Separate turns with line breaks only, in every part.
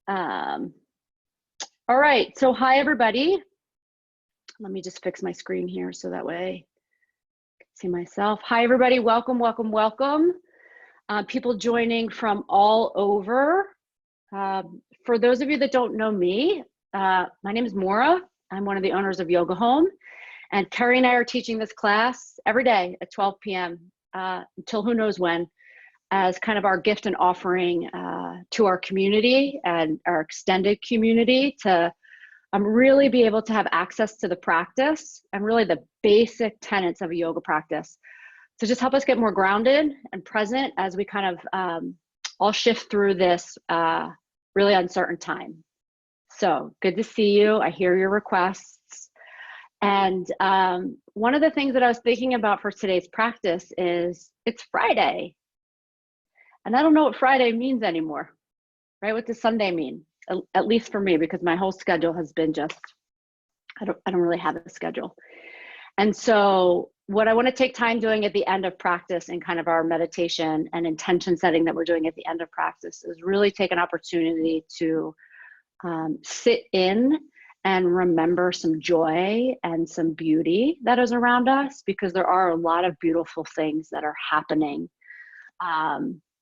Um, all right, so hi everybody. Let me just fix my screen here so that way I can see myself. Hi everybody, welcome, welcome, welcome. People joining from all over. For those of you that don't know me, my name is Maura. I'm one of the owners of Yoga Home, and Kerri and I are teaching this class every day at 12 p.m. Until who knows when, as kind of our gift and offering to our community and our extended community to really be able to have access to the practice and really the basic tenets of a yoga practice to just help us get more grounded and present as we kind of all shift through this really uncertain time. So good to see you. I hear your requests. And one of the things that I was thinking about for today's practice is it's Friday. And I don't know what Friday means anymore, right? What does Sunday mean? At least for me, because my whole schedule has been just, I don't really have a schedule. And so what I want to take time doing at the end of practice and kind of our meditation and intention setting that we're doing at the end of practice is really take an opportunity to sit in and remember some joy and some beauty that is around us, because there are a lot of beautiful things that are happening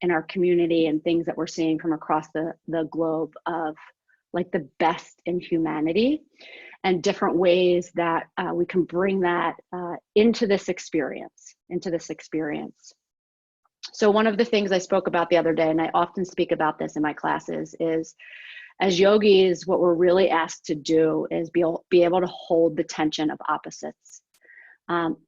in our community and things that we're seeing from across the globe of like the best in humanity and different ways that we can bring that into this experience. So one of the things I spoke about the other day, and I often speak about this in my classes, is as yogis, what we're really asked to do is be able to hold the tension of opposites.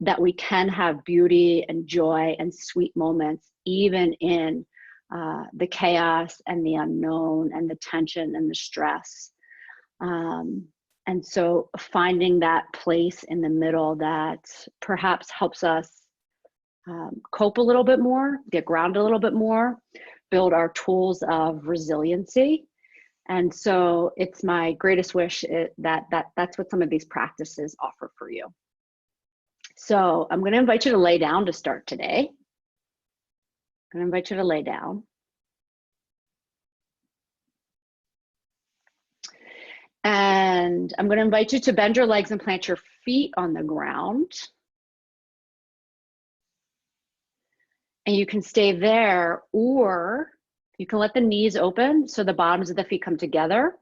That we can have beauty and joy and sweet moments even in the chaos and the unknown and the tension and the stress. And so finding that place in the middle that perhaps helps us cope a little bit more, get grounded a little bit more, build our tools of resiliency. And so it's my greatest wish that's what some of these practices offer for you. So I'm going to invite you to lay down to start today. I'm going to invite you to lay down. And I'm going to invite you to bend your legs and plant your feet on the ground. And you can stay there, or you can let the knees open so the bottoms of the feet come together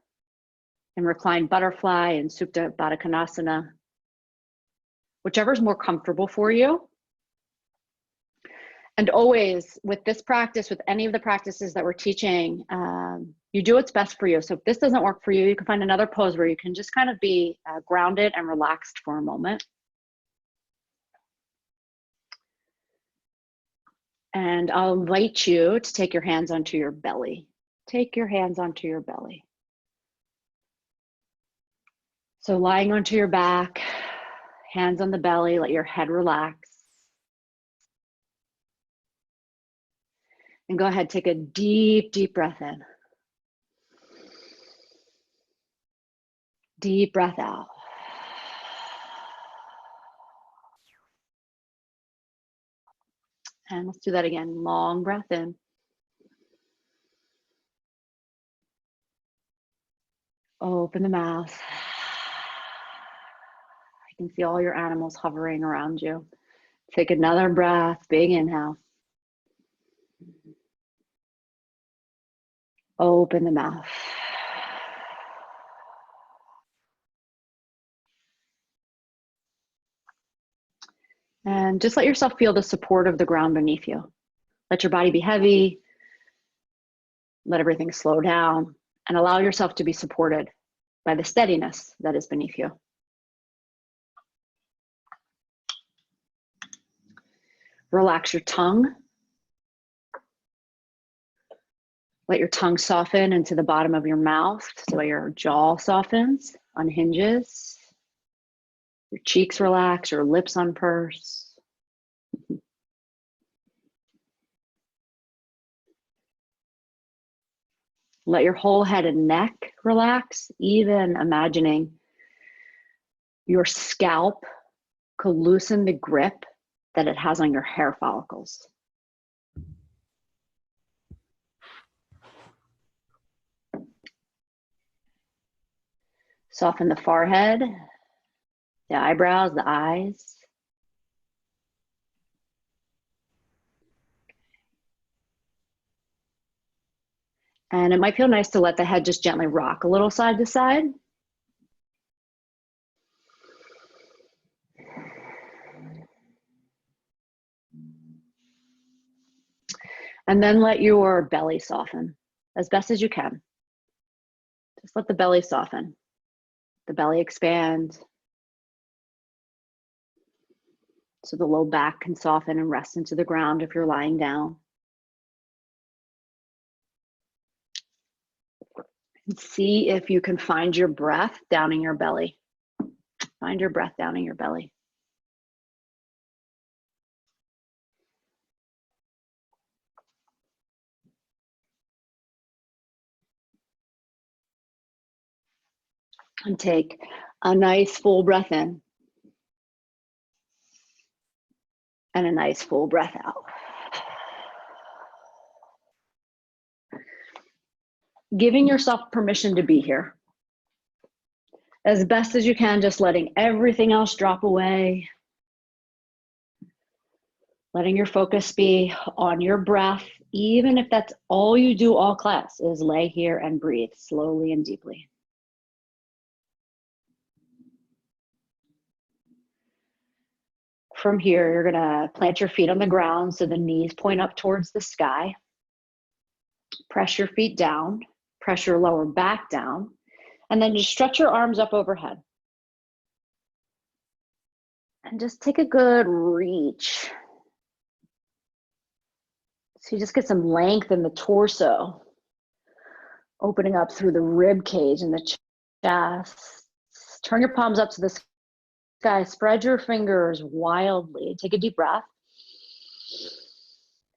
and recline butterfly and Supta Baddha Konasana. Whichever is more comfortable for you. And always with this practice, with any of the practices that we're teaching, you do what's best for you. So if this doesn't work for you, you can find another pose where you can just kind of be grounded and relaxed for a moment. And I'll invite you to take your hands onto your belly. Take your hands onto your belly. So lying onto your back, hands on the belly, let your head relax. And go ahead, take a deep, deep breath in. Deep breath out. And let's do that again. Long breath in. Open the mouth. You can see all your animals hovering around you. Take another breath, big inhale. Open the mouth. And just let yourself feel the support of the ground beneath you. Let your body be heavy. Let everything slow down and allow yourself to be supported by the steadiness that is beneath you. Relax your tongue. Let your tongue soften into the bottom of your mouth so your jaw softens, unhinges. Your cheeks relax, your lips unpurse. Let your whole head and neck relax, even imagining your scalp could loosen the grip that it has on your hair follicles. Soften the forehead, the eyebrows, the eyes. And it might feel nice to let the head just gently rock a little side to side. And then let your belly soften as best as you can. Just let the belly soften. The belly expand. So the low back can soften and rest into the ground if you're lying down. And see if you can find your breath down in your belly. Find your breath down in your belly. And take a nice full breath in. And a nice full breath out. Giving yourself permission to be here. As best as you can, just letting everything else drop away. Letting your focus be on your breath, even if that's all you do all class, is lay here and breathe slowly and deeply. From here, you're gonna plant your feet on the ground so the knees point up towards the sky. Press your feet down, press your lower back down, and then just stretch your arms up overhead. And just take a good reach. So you just get some length in the torso, opening up through the rib cage and the chest. Turn your palms up to the sky. Spread your fingers wildly. Take a deep breath.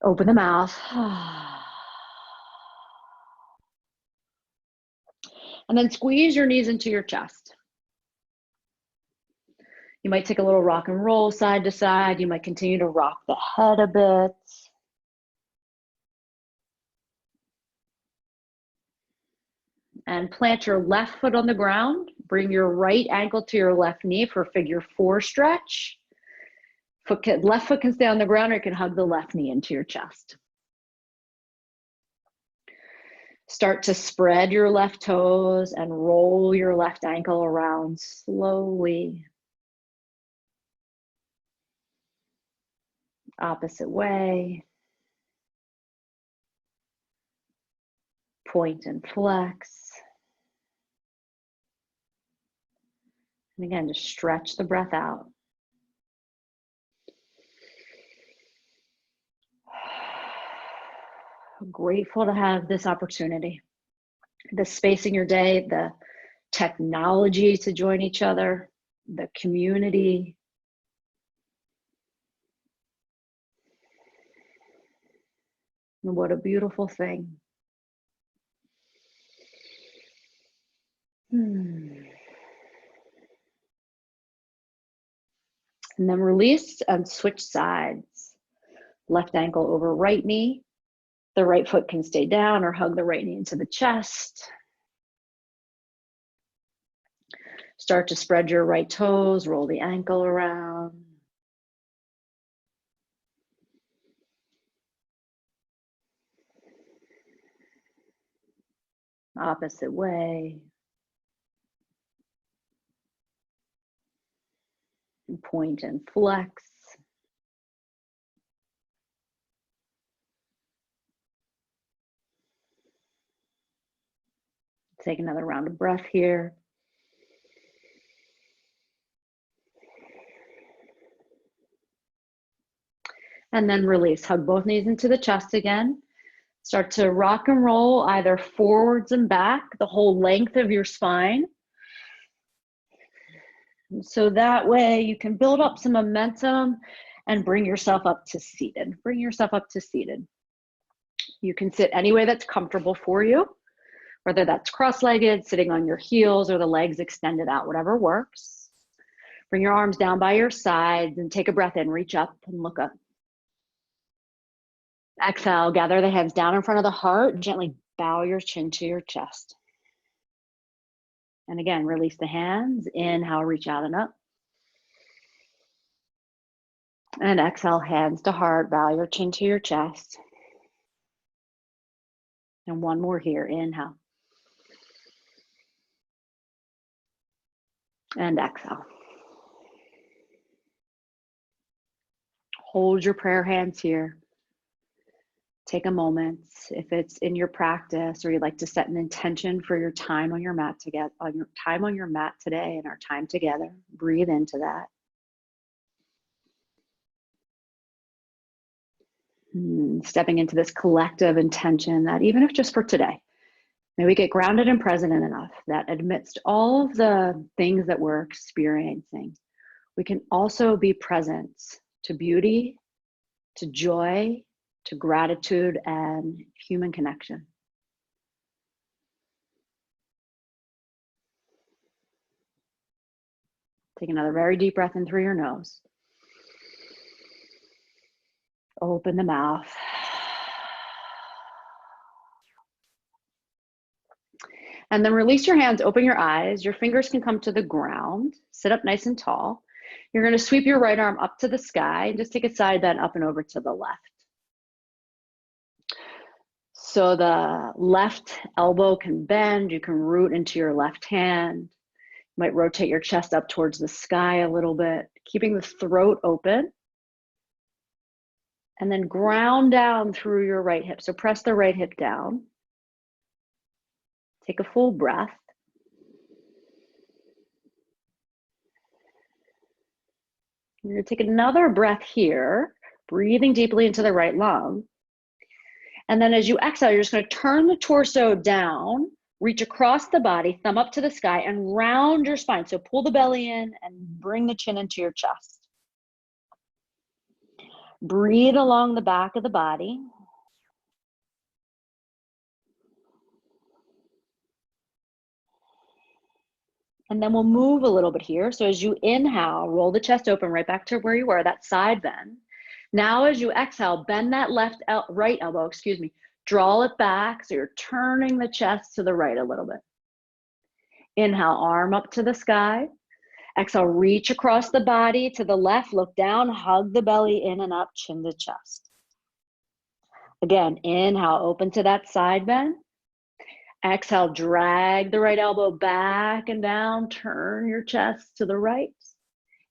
Open the mouth. And then squeeze your knees into your chest. You might take a little rock and roll side to side. You might continue to rock the head a bit. And plant your left foot on the ground. Bring your right ankle to your left knee for figure 4 stretch. Left foot can stay on the ground, or you can hug the left knee into your chest. Start to spread your left toes and roll your left ankle around slowly. Opposite way. Point and flex. And again, just stretch the breath out. I'm grateful to have this opportunity, the space in your day, the technology to join each other, the community. And what a beautiful thing. And then release and switch sides. Left ankle over right knee. The right foot can stay down or hug the right knee into the chest. Start to spread your right toes, roll the ankle around. Opposite way. And point and flex. Take another round of breath here. And then release. Hug both knees into the chest again. Start to rock and roll either forwards and back, the whole length of your spine. And so that way you can build up some momentum and bring yourself up to seated. Bring yourself up to seated. You can sit any way that's comfortable for you, whether that's cross-legged, sitting on your heels, or the legs extended out, whatever works. Bring your arms down by your sides and take a breath in. Reach up and look up. Exhale, gather the hands down in front of the heart. Gently bow your chin to your chest. And again, release the hands. Inhale, reach out and up. And exhale, hands to heart, bow your chin to your chest. And one more here, inhale. And exhale. Hold your prayer hands here. Take a moment. If it's in your practice or you'd like to set an intention for your time on your mat together, on your time on your mat today and our time together, breathe into that. Stepping into this collective intention that even if just for today, may we get grounded and present enough that amidst all of the things that we're experiencing, we can also be present to beauty, to joy, to gratitude, and human connection. Take another very deep breath in through your nose. Open the mouth. And then release your hands, open your eyes. Your fingers can come to the ground. Sit up nice and tall. You're going to sweep your right arm up to the sky and just take a side bend up and over to the left. So the left elbow can bend. You can root into your left hand. You might rotate your chest up towards the sky a little bit, keeping the throat open. And then ground down through your right hip. So press the right hip down. Take a full breath. You're going to take another breath here, breathing deeply into the right lung. And then as you exhale, you're just going to turn the torso down, reach across the body, thumb up to the sky, and round your spine. So pull the belly in and bring the chin into your chest. Breathe along the back of the body. And then we'll move a little bit here. So as you inhale, roll the chest open right back to where you were, that side bend. Now as you exhale, bend that right elbow, draw it back. So you're turning the chest to the right a little bit. Inhale, arm up to the sky. Exhale, reach across the body to the left, look down, hug the belly in and up, chin to chest. Again, inhale, open to that side bend. Exhale, drag the right elbow back and down, turn your chest to the right.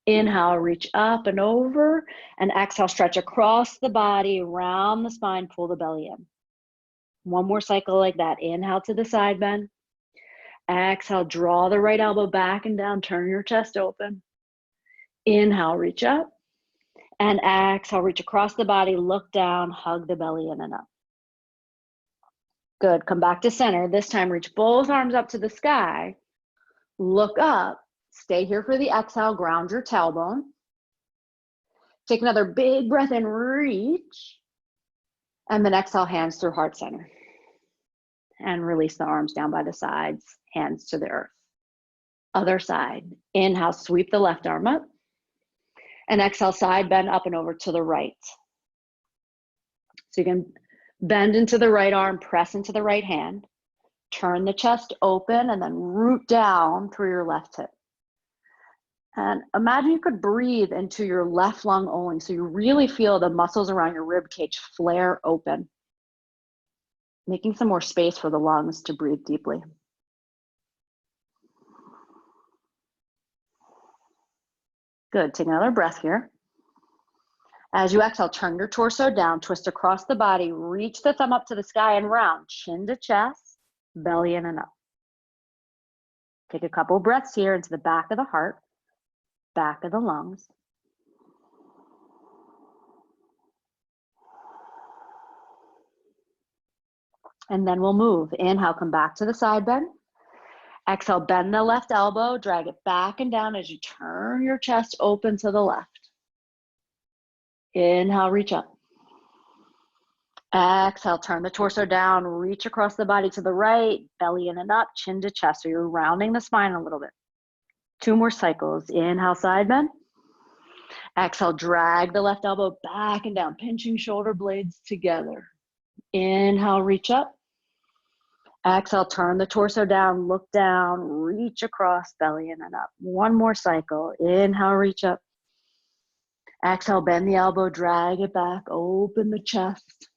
Inhale, reach up and over, and exhale, stretch across the body, round the spine, pull the belly in. One more cycle like that. Inhale to the side bend. Exhale, draw the right elbow back and down, turn your chest open. Inhale, reach up. And exhale, reach across the body, look down, hug the belly in and up. Good, come back to center. This time, reach both arms up to the sky. Look up, stay here for the exhale, ground your tailbone. Take another big breath in, reach. And then exhale, hands through heart center. And release the arms down by the sides, hands to the earth. Other side, inhale, sweep the left arm up. And exhale, side bend up and over to the right. So you can bend into the right arm, press into the right hand, turn the chest open, and then root down through your left hip. And imagine you could breathe into your left lung only, so you really feel the muscles around your rib cage flare open, making some more space for the lungs to breathe deeply. Good, take another breath here. As you exhale, turn your torso down, twist across the body, reach the thumb up to the sky and round, chin to chest, belly in and up. Take a couple breaths here into the back of the heart, back of the lungs. And then we'll move. Inhale, come back to the side bend. Exhale, bend the left elbow, drag it back and down as you turn your chest open to the left. Inhale, reach up. Exhale, turn the torso down, reach across the body to the right, belly in and up, chin to chest. So you're rounding the spine a little bit. 2 more cycles. Inhale, side bend. Exhale, drag the left elbow back and down, pinching shoulder blades together. Inhale, reach up. Exhale, turn the torso down, look down, reach across, belly in and up. One more cycle. Inhale, reach up. Exhale, bend the elbow, drag it back, open the chest.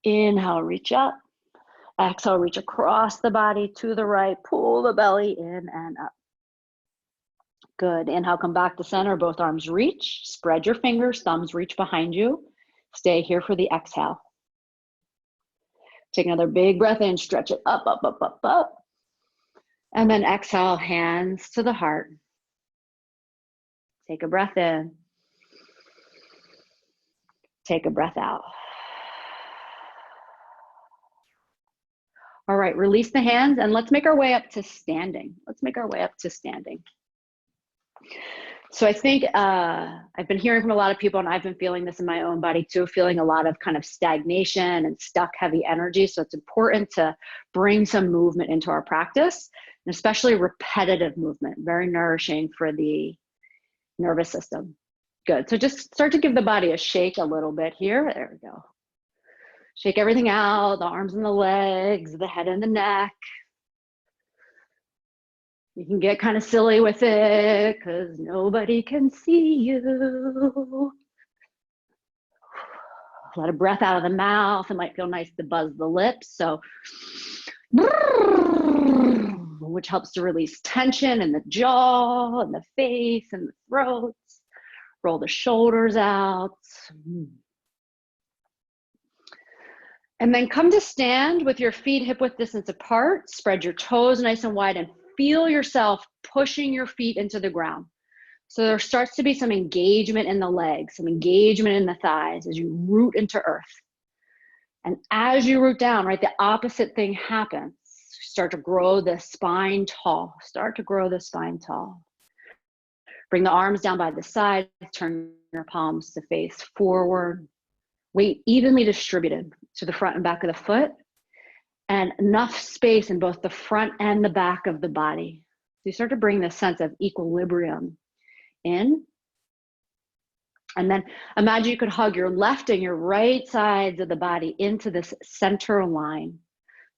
Inhale, reach up. Exhale, reach across the body to the right, pull the belly in and up. Good. Inhale, come back to center, both arms reach. Spread your fingers, thumbs reach behind you. Stay here for the exhale. Take another big breath in, stretch it up, up, up, up, up. And then exhale, hands to the heart. Take a breath in. Take a breath out. All right, release the hands and let's make our way up to standing. Let's make our way up to standing. So I think I've been hearing from a lot of people, and I've been feeling this in my own body too, feeling a lot of kind of stagnation and stuck heavy energy. So it's important to bring some movement into our practice, and especially repetitive movement, very nourishing for the nervous system. Good. So just start to give the body a shake a little bit here. There we go. Shake everything out, the arms and the legs, the head and the neck. You can get kind of silly with it because nobody can see you. Let a breath out of the mouth. It might feel nice to buzz the lips. So, which helps to release tension in the jaw and the face and the throat. Roll the shoulders out. And then come to stand with your feet hip width distance apart. Spread your toes nice and wide and feel yourself pushing your feet into the ground. So there starts to be some engagement in the legs, some engagement in the thighs as you root into earth. And as you root down, right, the opposite thing happens. Start to grow the spine tall. Start to grow the spine tall. Bring the arms down by the sides. Turn your palms to face forward. Weight evenly distributed to the front and back of the foot. And enough space in both the front and the back of the body. So you start to bring this sense of equilibrium in. And then imagine you could hug your left and your right sides of the body into this center line.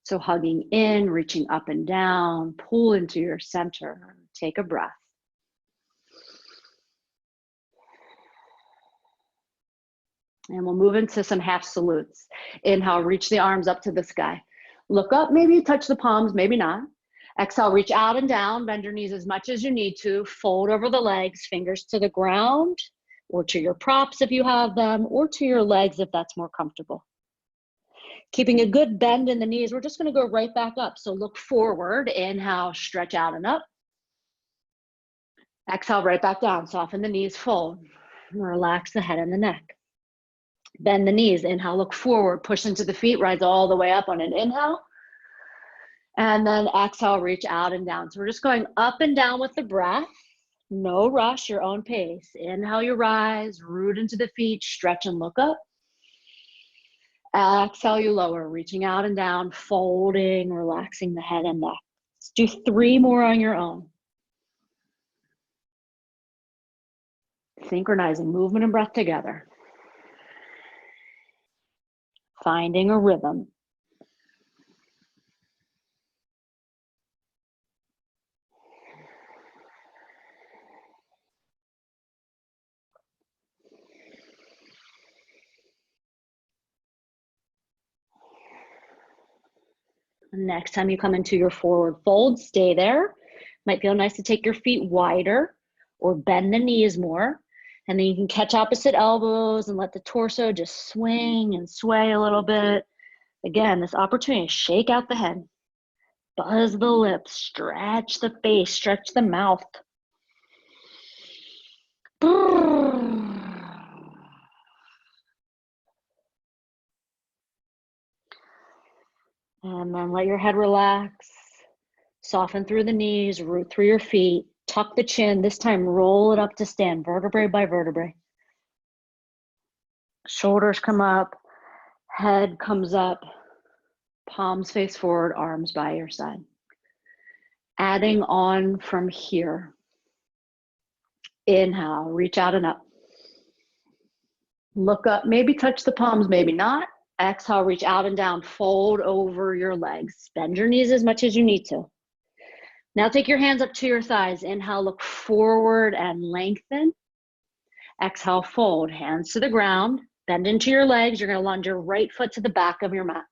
So hugging in, reaching up and down, pull into your center. Take a breath. And we'll move into some half salutes. Inhale, reach the arms up to the sky. Look up, maybe touch the palms, maybe not. Exhale, reach out and down, bend your knees as much as you need to. Fold over the legs, fingers to the ground, or to your props if you have them, or to your legs if that's more comfortable. Keeping a good bend in the knees, we're just gonna go right back up. So look forward, inhale, stretch out and up. Exhale, right back down, soften the knees, fold. Relax the head and the neck. Bend the knees, inhale, look forward, push into the feet, rise all the way up on an inhale. And then exhale, reach out and down. So we're just going up and down with the breath. No rush, your own pace. Inhale, you rise, root into the feet, stretch and look up. Exhale, you lower, reaching out and down, folding, relaxing the head and neck. Let's do 3 more on your own. Synchronizing movement and breath together. Finding a rhythm. Next time you come into your forward fold, stay there. Might feel nice to take your feet wider or bend the knees more. And then you can catch opposite elbows and let the torso just swing and sway a little bit. Again, this opportunity to shake out the head, buzz the lips, stretch the face, stretch the mouth. And then let your head relax. Soften through the knees, root through your feet, tuck the chin. This time, roll it up to stand, vertebrae by vertebrae. Shoulders come up, head comes up, palms face forward, arms by your side. Adding on from here. Inhale, reach out and up. Look up, maybe touch the palms, maybe not. Exhale, reach out and down, fold over your legs. Bend your knees as much as you need to. Now take your hands up to your thighs. Inhale, look forward and lengthen. Exhale, fold, hands to the ground. Bend into your legs. You're gonna lunge your right foot to the back of your mat.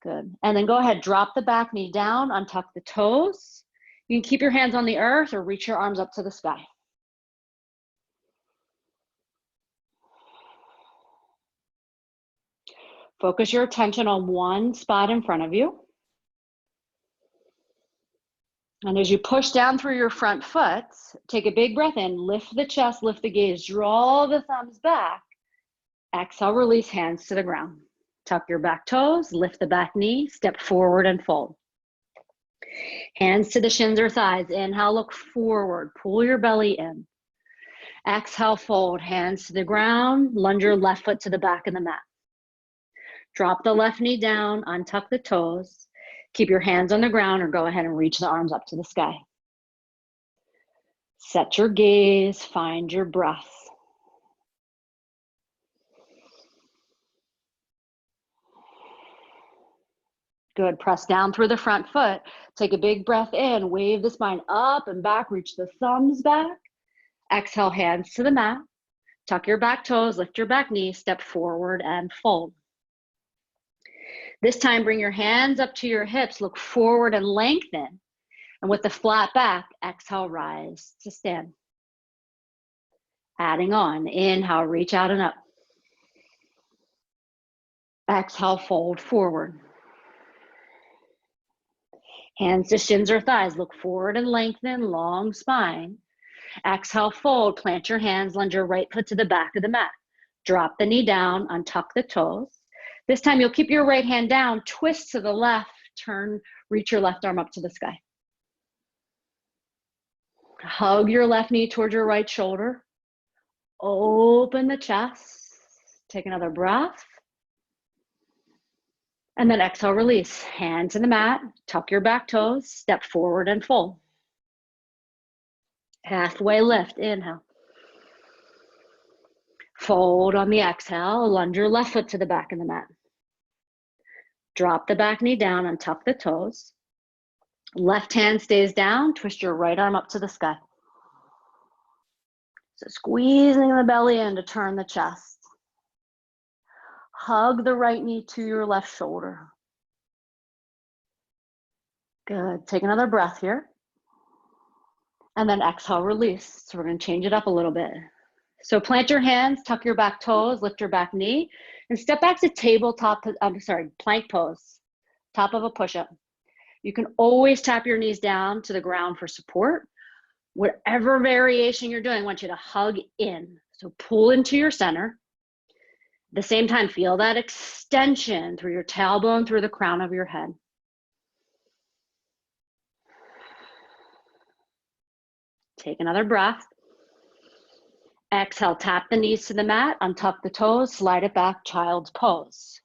Good. And then go ahead, drop the back knee down, untuck the toes. You can keep your hands on the earth or reach your arms up to the sky. Focus your attention on one spot in front of you. And as you push down through your front foot, take a big breath in, lift the chest, lift the gaze, draw the thumbs back. Exhale, release, hands to the ground. Tuck your back toes, lift the back knee, step forward and fold. Hands to the shins or thighs. Inhale, look forward, pull your belly in. Exhale, fold, hands to the ground, lunge your left foot to the back of the mat. Drop the left knee down, untuck the toes. Keep your hands on the ground or go ahead and reach the arms up to the sky. Set your gaze, find your breath. Good, press down through the front foot. Take a big breath in, wave the spine up and back, reach the thumbs back. Exhale, hands to the mat. Tuck your back toes, lift your back knee, step forward and fold. This time, bring your hands up to your hips, look forward and lengthen. And with the flat back, exhale, rise to stand. Adding on, inhale, reach out and up. Exhale, fold forward. Hands to shins or thighs, look forward and lengthen, long spine. Exhale, fold, plant your hands, lunge your right foot to the back of the mat. Drop the knee down, untuck the toes. This time you'll keep your right hand down, twist to the left, turn, reach your left arm up to the sky. Hug your left knee towards your right shoulder. Open the chest. Take another breath. And then exhale, release. Hands to the mat, tuck your back toes, step forward and fold. Halfway lift, inhale. Fold on the exhale, lunge your left foot to the back of the mat. Drop the back knee down, untuck the toes. Left hand stays down, twist your right arm up to the sky. So squeezing the belly in to turn the chest. Hug the right knee to your left shoulder. Good, take another breath here. And then exhale, release. So we're gonna change it up a little bit. So plant your hands, tuck your back toes, lift your back knee, and step back to plank pose, top of a push-up. You can always tap your knees down to the ground for support. Whatever variation you're doing, I want you to hug in. So pull into your center. At the same time, feel that extension through your tailbone, through the crown of your head. Take another breath. Exhale, tap the knees to the mat, untuck the toes, slide it back, child's pose.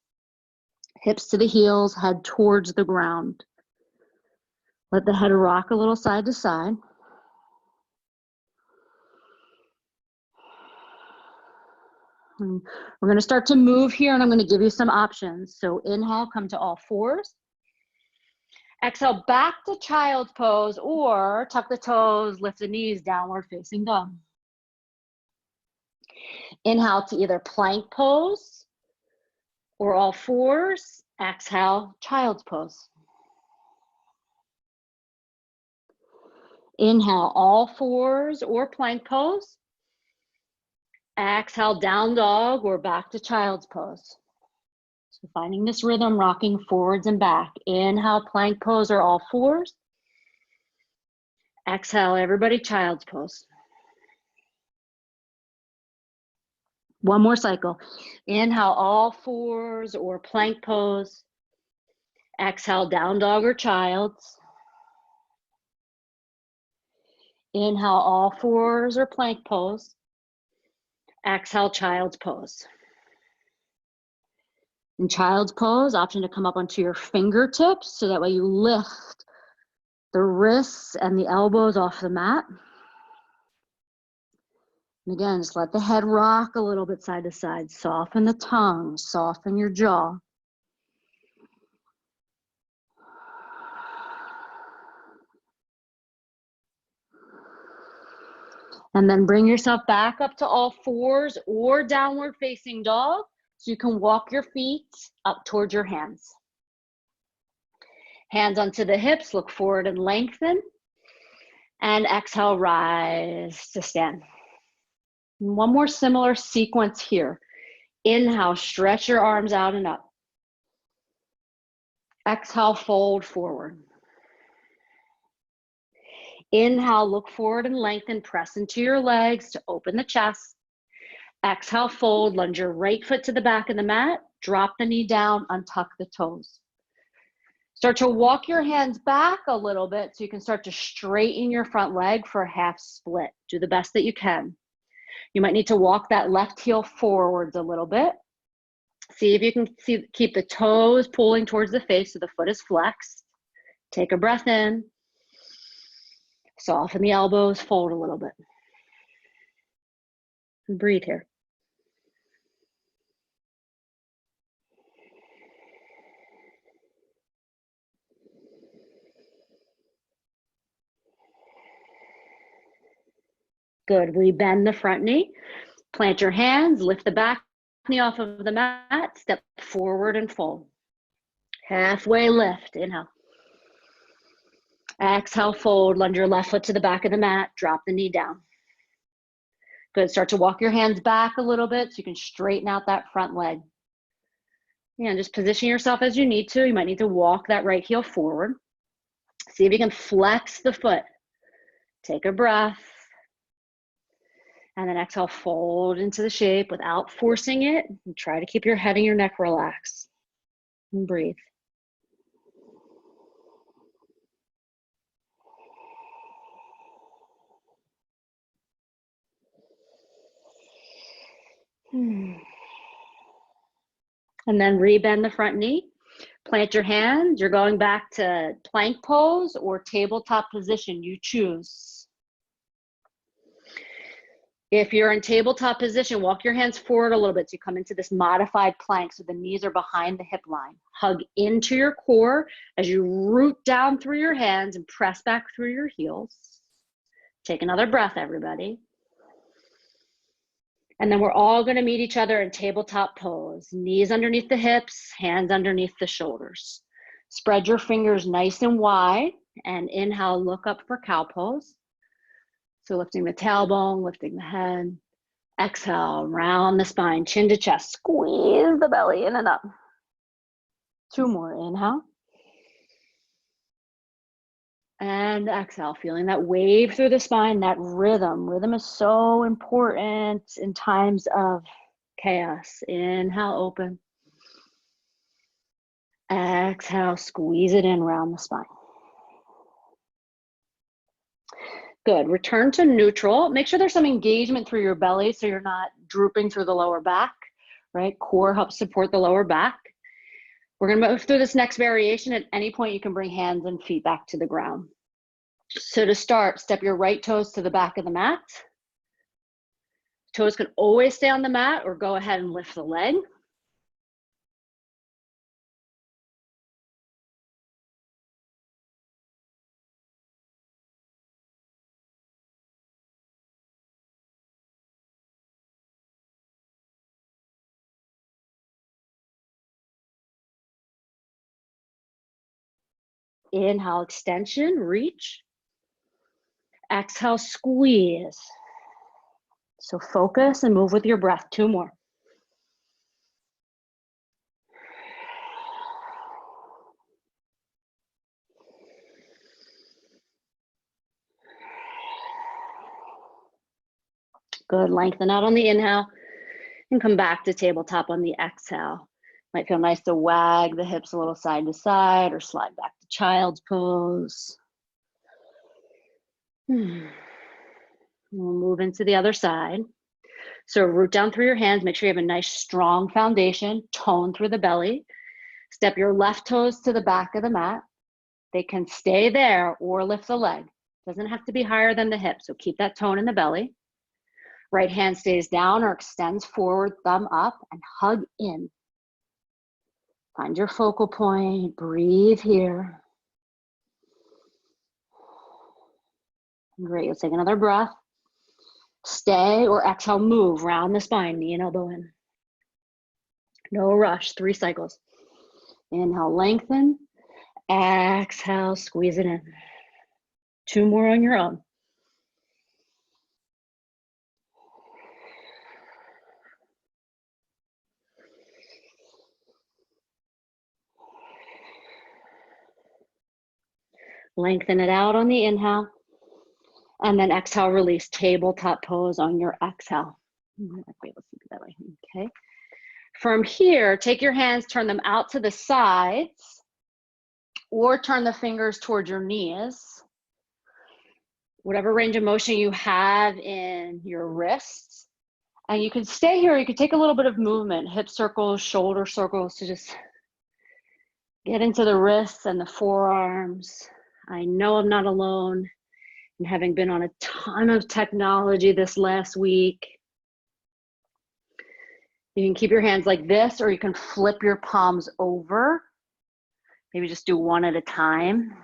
Hips to the heels, head towards the ground. Let the head rock a little side to side. And we're going to start to move here, and I'm going to give you some options. So inhale, come to all fours. Exhale, back to child's pose, or tuck the toes, lift the knees, downward facing dog. Inhale to either plank pose or all fours. Exhale, child's pose. Inhale, all fours or plank pose. Exhale, down dog or back to child's pose. So finding this rhythm, rocking forwards and back. Inhale, plank pose or all fours. Exhale, everybody, child's pose. One more cycle. Inhale, all fours or plank pose. Exhale, down dog or child's. Inhale, all fours or plank pose. Exhale, child's pose. In child's pose, option to come up onto your fingertips, so that way you lift the wrists and the elbows off the mat. And again, just let the head rock a little bit side to side. Soften the tongue, soften your jaw. And then bring yourself back up to all fours or downward facing dog. So you can walk your feet up towards your hands. Hands onto the hips, look forward and lengthen. And exhale, rise to stand. And one more similar sequence here. Inhale, stretch your arms out and up. Exhale, fold forward. Inhale, look forward and lengthen, press into your legs to open the chest. Exhale, fold, lunge your right foot to the back of the mat, drop the knee down, untuck the toes. Start to walk your hands back a little bit so you can start to straighten your front leg for a half split. Do the best that you can. You might need to walk that left heel forwards a little bit. See if you can keep the toes pulling towards the face so the foot is flexed. Take a breath in. Soften the elbows, fold a little bit. And breathe here. Good. Rebend the front knee. Plant your hands, lift the back knee off of the mat, step forward and fold. Halfway lift, inhale. Exhale, fold, lunge your left foot to the back of the mat, drop the knee down. Good, start to walk your hands back a little bit so you can straighten out that front leg. And just position yourself as you need to. You might need to walk that right heel forward. See if you can flex the foot. Take a breath. And then exhale, fold into the shape without forcing it. And try to keep your head and your neck relaxed. And breathe. And then rebend the front knee. Plant your hands. You're going back to plank pose or tabletop position. You choose. If you're in tabletop position, walk your hands forward a little bit so you come into this modified plank so the knees are behind the hip line. Hug into your core as you root down through your hands and press back through your heels. Take another breath, everybody. And then we're all going to meet each other in tabletop pose. Knees underneath the hips, hands underneath the shoulders. Spread your fingers nice and wide and inhale, look up for cow pose. So lifting the tailbone, lifting the head. Exhale, round the spine, chin to chest. Squeeze the belly in and up. 2 more, inhale. And exhale, feeling that wave through the spine, that rhythm. Rhythm is so important in times of chaos. Inhale, open. Exhale, squeeze it in around the spine. Good, return to neutral. Make sure there's some engagement through your belly so you're not drooping through the lower back, right? Core helps support the lower back. We're gonna move through this next variation. At any point, you can bring hands and feet back to the ground. So to start, step your right toes to the back of the mat. Toes can always stay on the mat or go ahead and lift the leg. Inhale, extension, reach. Exhale, squeeze. So focus and move with your breath. 2 more. Good, lengthen out on the inhale and come back to tabletop on the exhale. Might feel nice to wag the hips a little side to side or slide back to child's pose. We'll move into the other side. So root down through your hands. Make sure you have a nice strong foundation. Tone through the belly. Step your left toes to the back of the mat. They can stay there or lift the leg. Doesn't have to be higher than the hip. So keep that tone in the belly. Right hand stays down or extends forward, thumb up, and hug in. Find your focal point, breathe here. Great, let's take another breath. Stay or exhale, move, round the spine, knee and elbow in. No rush, 3 cycles. Inhale, lengthen. Exhale, squeeze it in. 2 more on your own. Lengthen it out on the inhale. And then exhale, release, tabletop pose on your exhale. Okay. From here, take your hands, turn them out to the sides, or turn the fingers towards your knees. Whatever range of motion you have in your wrists. And you can stay here, you can take a little bit of movement, hip circles, shoulder circles, to just get into the wrists and the forearms. I know I'm not alone in having been on a ton of technology this last week. You can keep your hands like this, or you can flip your palms over. Maybe just do one at a time.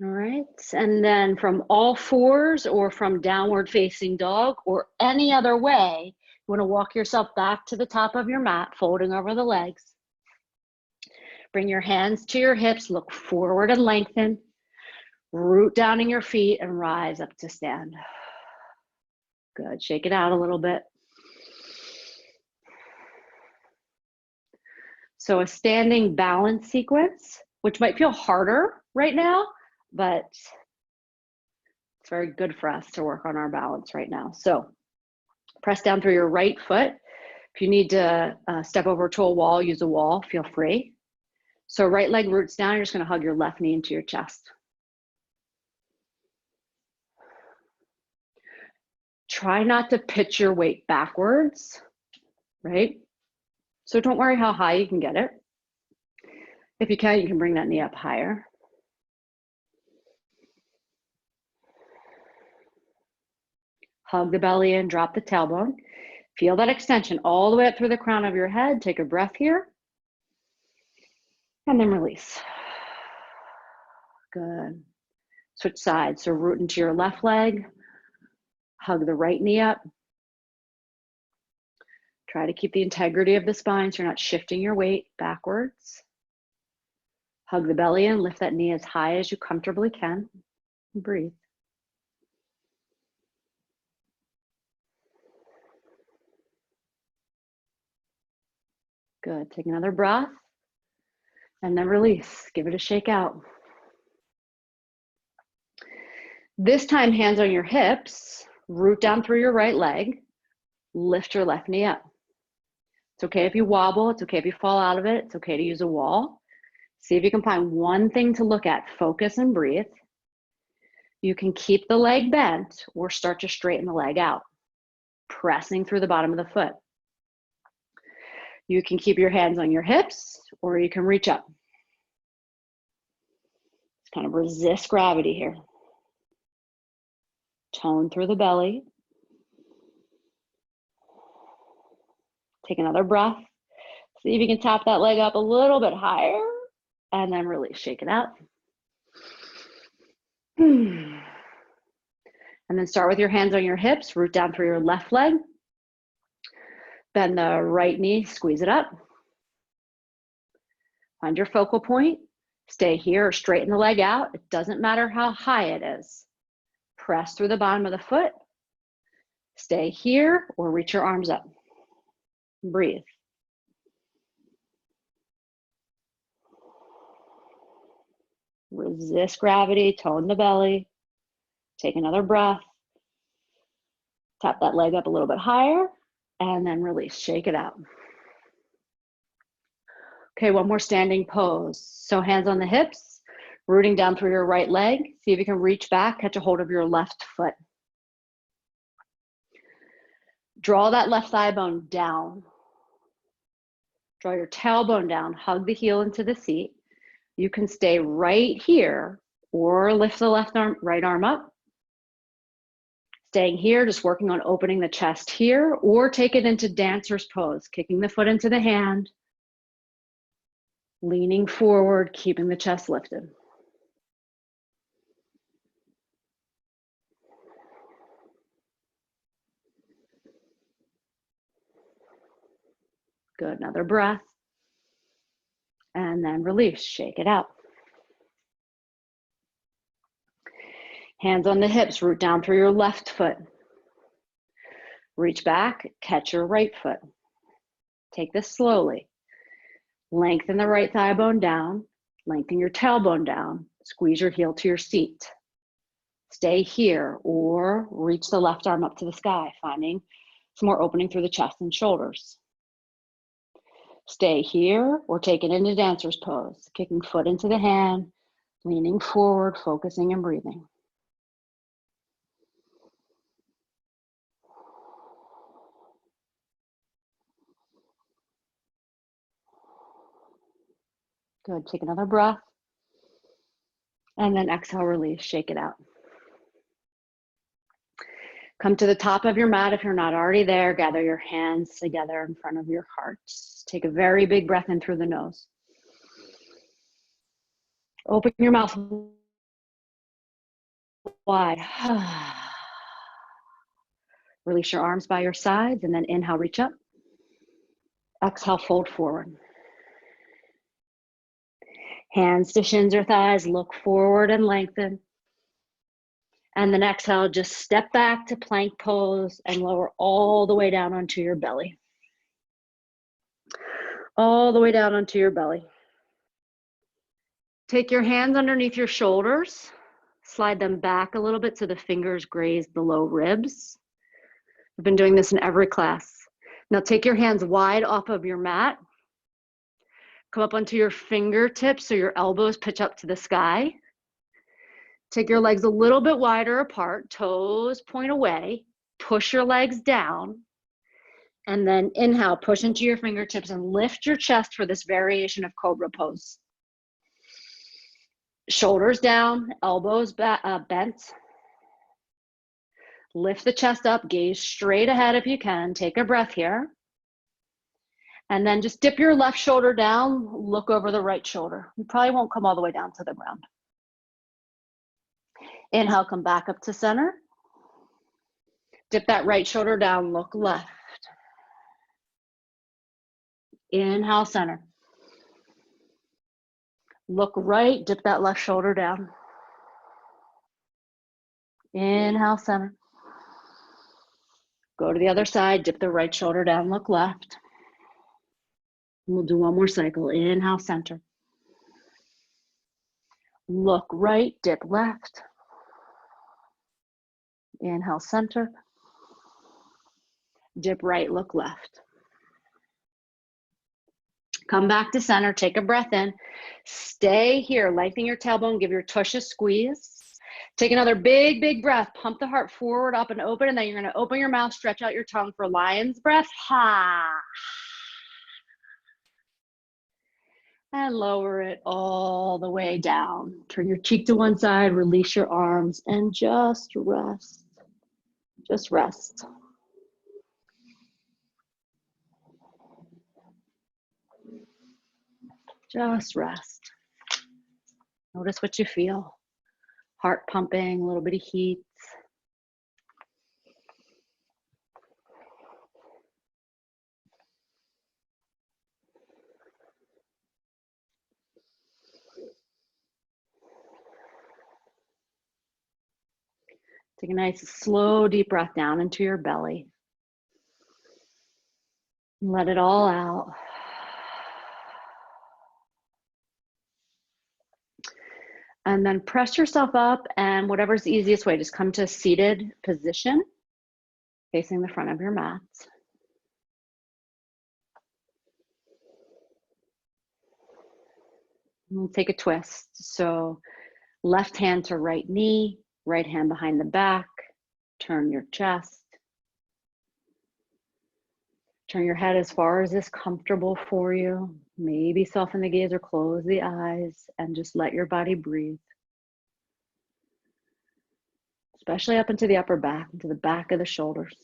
All right, and then from all fours or from downward facing dog or any other way, you want to walk yourself back to the top of your mat, folding over the legs. Bring your hands to your hips, look forward and lengthen. Root down in your feet and rise up to stand. Good, shake it out a little bit. So a standing balance sequence, which might feel harder right now, but it's very good for us to work on our balance right now. So press down through your right foot. If you need to step over to a wall, use a wall, feel free. So right leg roots down, you're just gonna hug your left knee into your chest. Try not to pitch your weight backwards, right? So don't worry how high you can get it. If you can bring that knee up higher. Hug the belly in, drop the tailbone. Feel that extension all the way up through the crown of your head. Take a breath here. And then release. Good. Switch sides. So root into your left leg. Hug the right knee up. Try to keep the integrity of the spine so you're not shifting your weight backwards. Hug the belly in. Lift that knee as high as you comfortably can. And breathe. Good. Take another breath. And then release. Give it a shake out. This time, hands on your hips. Root down through your right leg. Lift your left knee up. It's okay if you wobble. It's okay if you fall out of it. It's okay to use a wall. See if you can find one thing to look at. Focus and breathe. You can keep the leg bent or start to straighten the leg out, pressing through the bottom of the foot. You can keep your hands on your hips or you can reach up. Just kind of resist gravity here. Tone through the belly. Take another breath. See if you can tap that leg up a little bit higher and then release. Shake it out. And then start with your hands on your hips. Root down through your left leg. Bend the right knee, squeeze it up. Find your focal point. Stay here or straighten the leg out. It doesn't matter how high it is. Press through the bottom of the foot. Stay here or reach your arms up. Breathe. Resist gravity, tone the belly. Take another breath. Tap that leg up a little bit higher and then release, shake it out. Okay, one more standing pose. So hands on the hips, rooting down through your right leg. See if you can reach back, catch a hold of your left foot. Draw that left thigh bone down. Draw your tailbone down, hug the heel into the seat. You can stay right here or lift the left arm, right arm up. Staying here, just working on opening the chest here, or take it into dancer's pose, kicking the foot into the hand, leaning forward, keeping the chest lifted. Good, another breath. And then release, shake it out. Hands on the hips, root down through your left foot. Reach back, catch your right foot. Take this slowly. Lengthen the right thigh bone down, lengthen your tailbone down, squeeze your heel to your seat. Stay here or reach the left arm up to the sky, finding some more opening through the chest and shoulders. Stay here or take it into dancer's pose, kicking foot into the hand, leaning forward, focusing and breathing. Good, take another breath. And then exhale, release, shake it out. Come to the top of your mat if you're not already there. Gather your hands together in front of your heart. Take a very big breath in through the nose. Open your mouth wide. Release your arms by your sides and then inhale, reach up. Exhale, fold forward. Hands to shins or thighs, look forward and lengthen. And then exhale, just step back to plank pose and lower all the way down onto your belly. All the way down onto your belly. Take your hands underneath your shoulders, slide them back a little bit so the fingers graze the low ribs. I've been doing this in every class. Now take your hands wide off of your mat. Come up onto your fingertips so your elbows pitch up to the sky. Take your legs a little bit wider apart, toes point away, push your legs down, and then inhale, push into your fingertips and lift your chest for this variation of cobra pose. Shoulders down, elbows bent. Lift the chest up, gaze straight ahead if you can. Take a breath here. And then just dip your left shoulder down, look over the right shoulder. You probably won't come all the way down to the ground. Inhale, come back up to center. Dip that right shoulder down, look left. Inhale, center. Look right, dip that left shoulder down. Inhale, center. Go to the other side, dip the right shoulder down, look left. We'll do one more cycle. Inhale, center. Look right, dip left. Inhale, center. Dip right, look left. Come back to center, take a breath in. Stay here, lengthen your tailbone, give your tush a squeeze. Take another big, big breath. Pump the heart forward, up and open, and then you're gonna open your mouth, stretch out your tongue for lion's breath. Ha. And lower it all the way down. Turn your cheek to one side, release your arms, and just rest. Just rest. Just rest. Notice what you feel. Heart pumping, a little bit of heat. Take a nice, slow, deep breath down into your belly. Let it all out. And then press yourself up, and whatever's the easiest way, just come to a seated position, facing the front of your mat. We'll take a twist. So left hand to right knee, right hand behind the back, turn your chest. Turn your head as far as is comfortable for you. Maybe soften the gaze or close the eyes and just let your body breathe. Especially up into the upper back, into the back of the shoulders.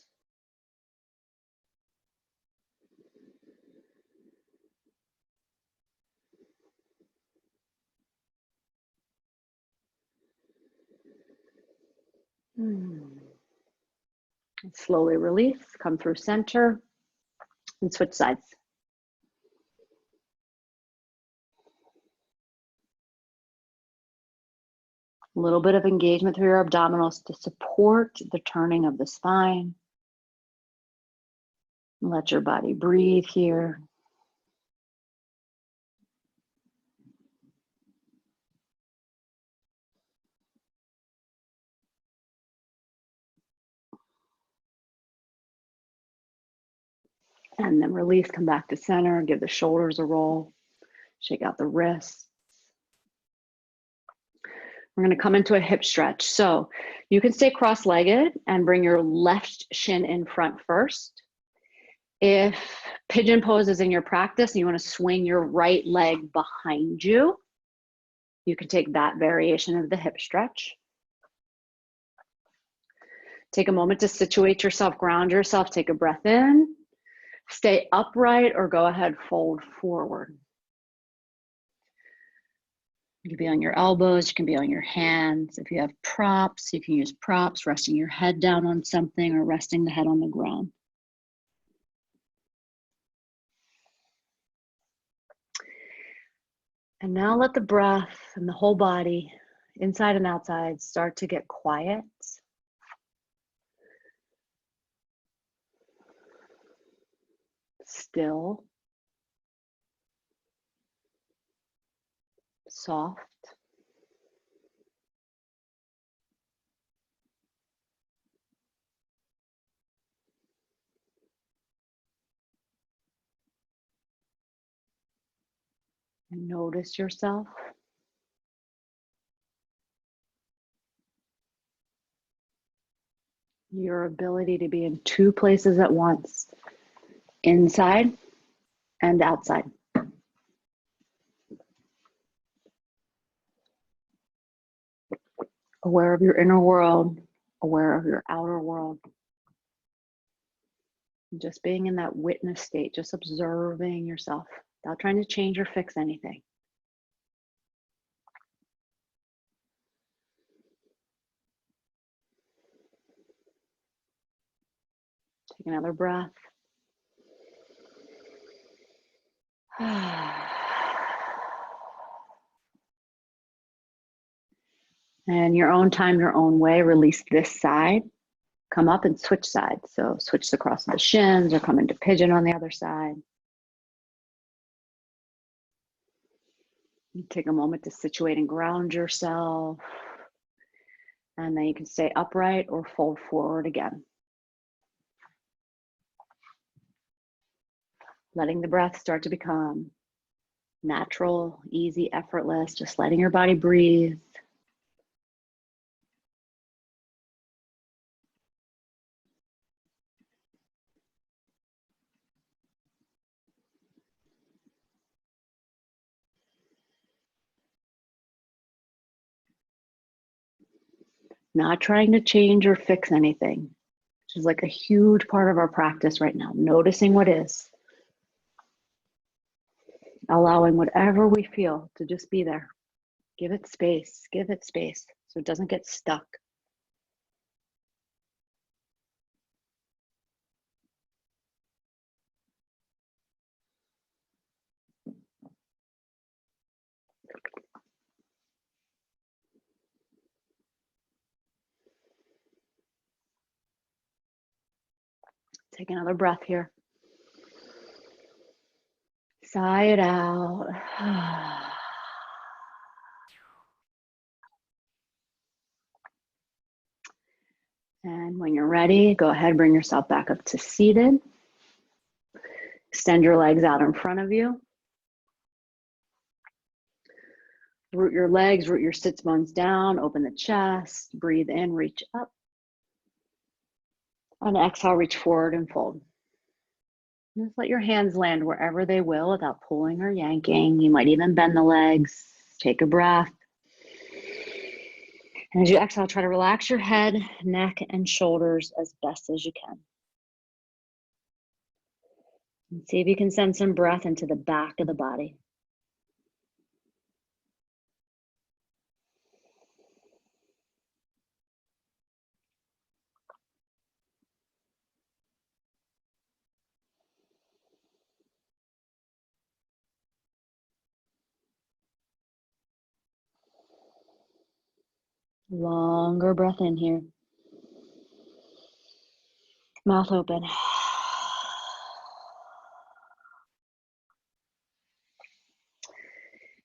And slowly release, come through center, and switch sides. A little bit of engagement through your abdominals to support the turning of the spine. Let your body breathe here. And then release, come back to center, give the shoulders a roll, shake out the wrists. We're going to come into a hip stretch. So you can stay cross-legged and bring your left shin in front first. If pigeon pose is in your practice and you want to swing your right leg behind you, you can take that variation of the hip stretch. Take a moment to situate yourself, ground yourself, take a breath in, stay upright or go ahead, fold forward. You can be on your elbows, you can be on your hands. If you have props, you can use props, resting your head down on something or resting the head on the ground. And now let the breath and the whole body, inside and outside, start to get quiet. Still. Soft. And notice yourself. Your ability to be in two places at once, inside and outside. Aware of your inner world, aware of your outer world. Just being in that witness state, just observing yourself without trying to change or fix anything. Take another breath. And your own time, your own way, release this side. Come up and switch sides. So switch across the shins or come into pigeon on the other side. You take a moment to situate and ground yourself. And then you can stay upright or fold forward again. Letting the breath start to become natural, easy, effortless, just letting your body breathe. Not trying to change or fix anything, which is like a huge part of our practice right now. Noticing what is. Allowing whatever we feel to just be there. Give it space so it doesn't get stuck. Take another breath here. Sigh it out. And when you're ready, go ahead, bring yourself back up to seated. Extend your legs out in front of you. Root your legs, root your sits bones down, open the chest, breathe in, reach up. On exhale, reach forward and fold. Just let your hands land wherever they will without pulling or yanking. You might even bend the legs. Take a breath. And as you exhale, try to relax your head, neck, and shoulders as best as you can. And see if you can send some breath into the back of the body. Longer breath in here. Mouth open.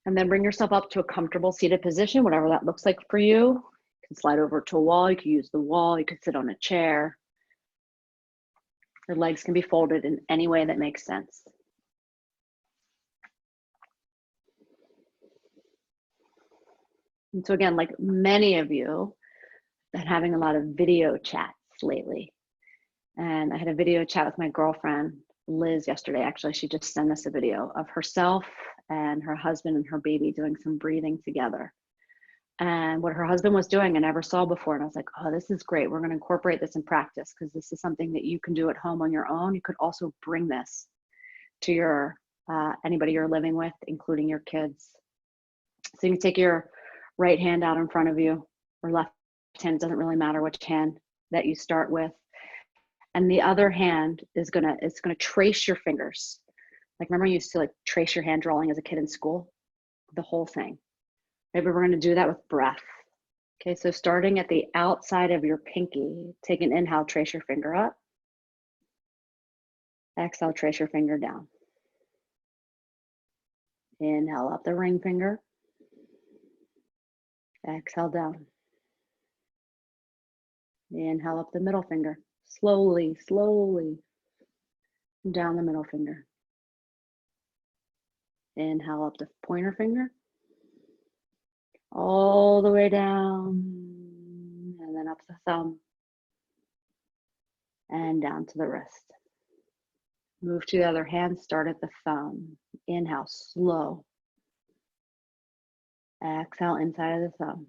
And then bring yourself up to a comfortable seated position, whatever that looks like for you. You can slide over to a wall. You can use the wall. You could sit on a chair. Your legs can be folded in any way that makes sense. And so again, like many of you, I've been having a lot of video chats lately. And I had a video chat with my girlfriend, Liz, yesterday. Actually, she just sent us a video of herself and her husband and her baby doing some breathing together. And what her husband was doing, I never saw before. And I was like, oh, this is great. We're going to incorporate this in practice because this is something that you can do at home on your own. You could also bring this to your anybody you're living with, including your kids. So you can take your right hand out in front of you, or left hand, doesn't really matter which hand that you start with. And the other hand is gonna trace your fingers. Like, remember you used to like trace your hand drawing as a kid in school? The whole thing. Maybe we're gonna do that with breath. Okay, so starting at the outside of your pinky, take an inhale, trace your finger up. Exhale, trace your finger down. Inhale up the ring finger. Exhale down. Inhale up the middle finger. Slowly, slowly down the middle finger. Inhale up the pointer finger. All the way down. And then up the thumb. And down to the wrist. Move to the other hand, start at the thumb. Inhale, slow. Exhale, inside of the thumb.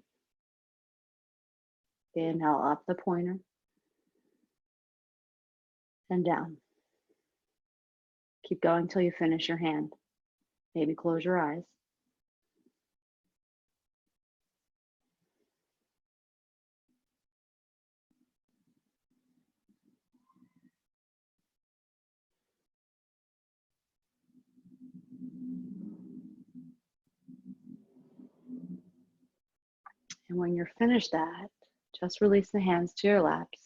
Inhale, up the pointer. And down. Keep going till you finish your hand. Maybe close your eyes. And when you're finished that, just release the hands to your laps.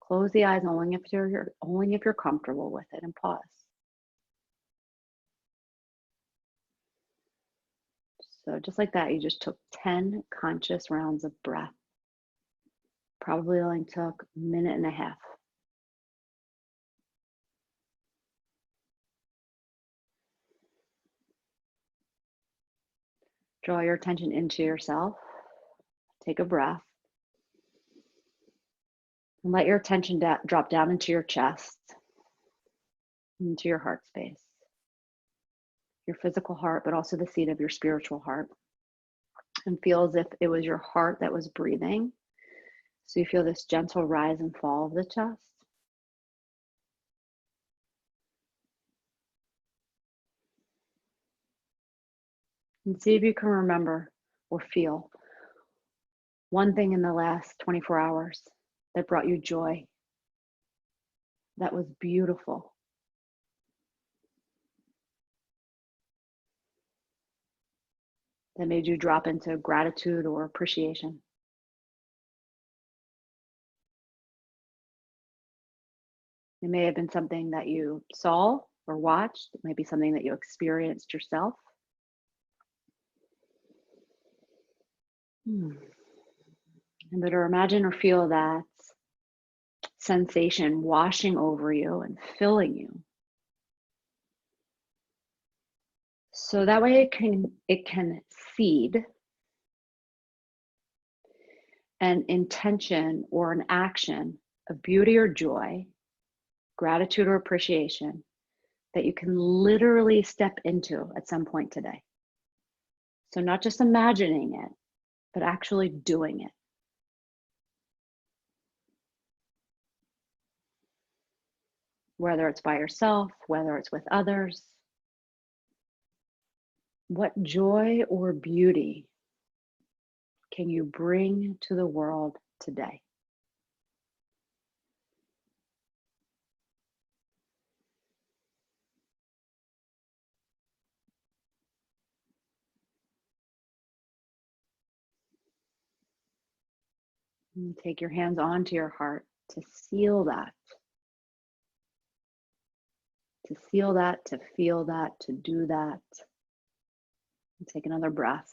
Close the eyes only if you're comfortable with it, and pause. So just like that, you just took 10 conscious rounds of breath. Probably only took a minute and a half. Draw your attention into yourself. Take a breath. And let your attention drop down into your chest, into your heart space. Your physical heart, but also the seat of your spiritual heart. And feel as if it was your heart that was breathing. So you feel this gentle rise and fall of the chest. And see if you can remember or feel one thing in the last 24 hours that brought you joy, that was beautiful. That made you drop into gratitude or appreciation. It may have been something that you saw or watched. It might be something that you experienced yourself. And better imagine or feel that sensation washing over you and filling you. So that way it can seed an intention or an action of beauty or joy, gratitude or appreciation that you can literally step into at some point today. So not just imagining it, but actually doing it. Whether it's by yourself, whether it's with others. What joy or beauty can you bring to the world today? And take your hands onto your heart to seal that. To seal that, to feel that, to do that. And take another breath.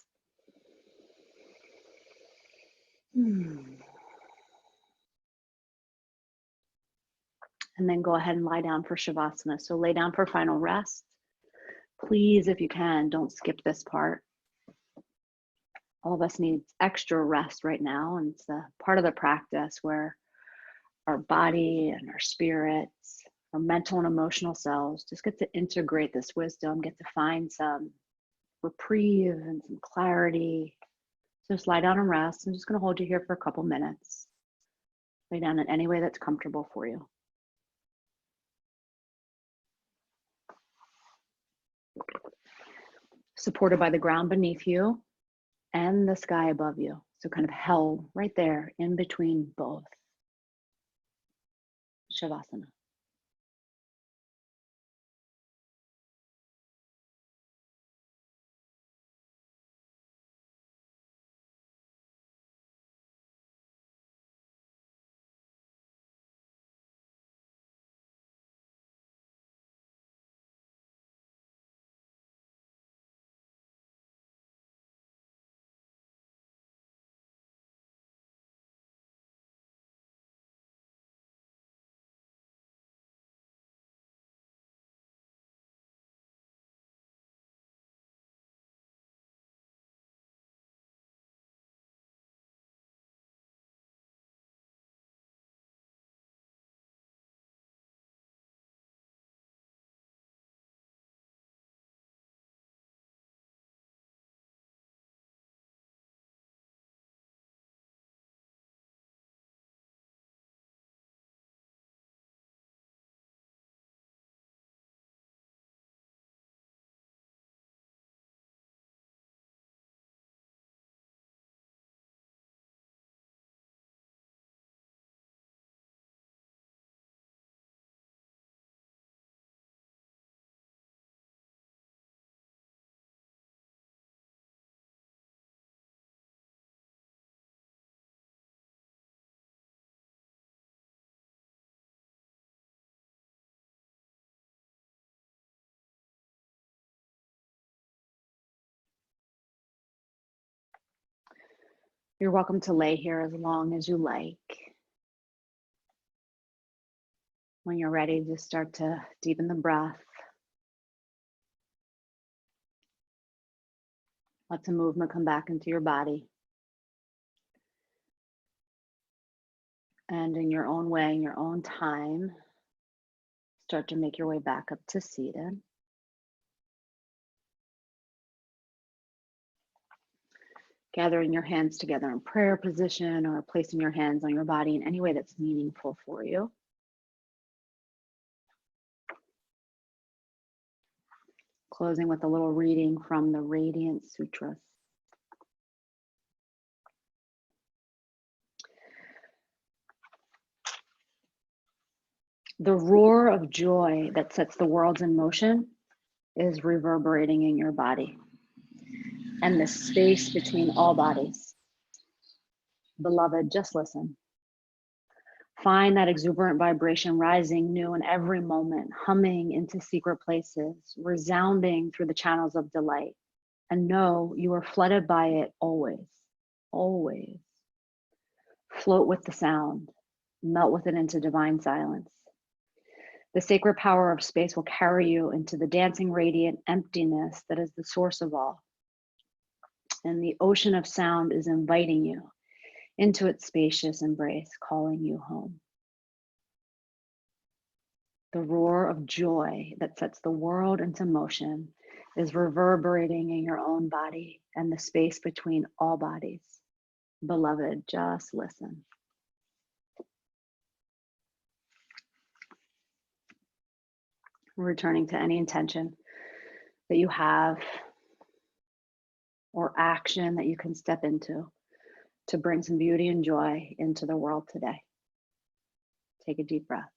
And then go ahead and lie down for Shavasana. So lay down for final rest. Please, if you can, don't skip this part. All of us need extra rest right now, and it's a part of the practice where our body and our spirits, our mental and emotional selves just get to integrate this wisdom, get to find some reprieve and some clarity. So just lie down and rest. I'm just going to hold you here for a couple minutes. Lay down in any way that's comfortable for you. Supported by the ground beneath you and the sky above you. So kind of held right there in between both. Shavasana. You're welcome to lay here as long as you like. When you're ready, just start to deepen the breath. Let some movement come back into your body. And in your own way, in your own time, start to make your way back up to seated. Gathering your hands together in prayer position or placing your hands on your body in any way that's meaningful for you. Closing with a little reading from the Radiant Sutras. The roar of joy that sets the worlds in motion is reverberating in your body and the space between all bodies. Beloved, just listen. Find that exuberant vibration rising new in every moment, humming into secret places, resounding through the channels of delight. And know you are flooded by it always, always. Float with the sound, melt with it into divine silence. The sacred power of space will carry you into the dancing, radiant emptiness that is the source of all. And the ocean of sound is inviting you into its spacious embrace, calling you home. The roar of joy that sets the world into motion is reverberating in your own body and the space between all bodies. Beloved, just listen. Returning to any intention that you have or action that you can step into to bring some beauty and joy into the world today. Take a deep breath.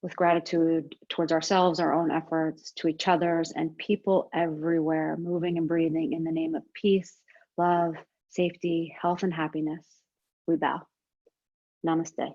With gratitude towards ourselves, our own efforts, to each other's, and people everywhere, moving and breathing in the name of peace, love, safety, health, and happiness, we bow. Namaste.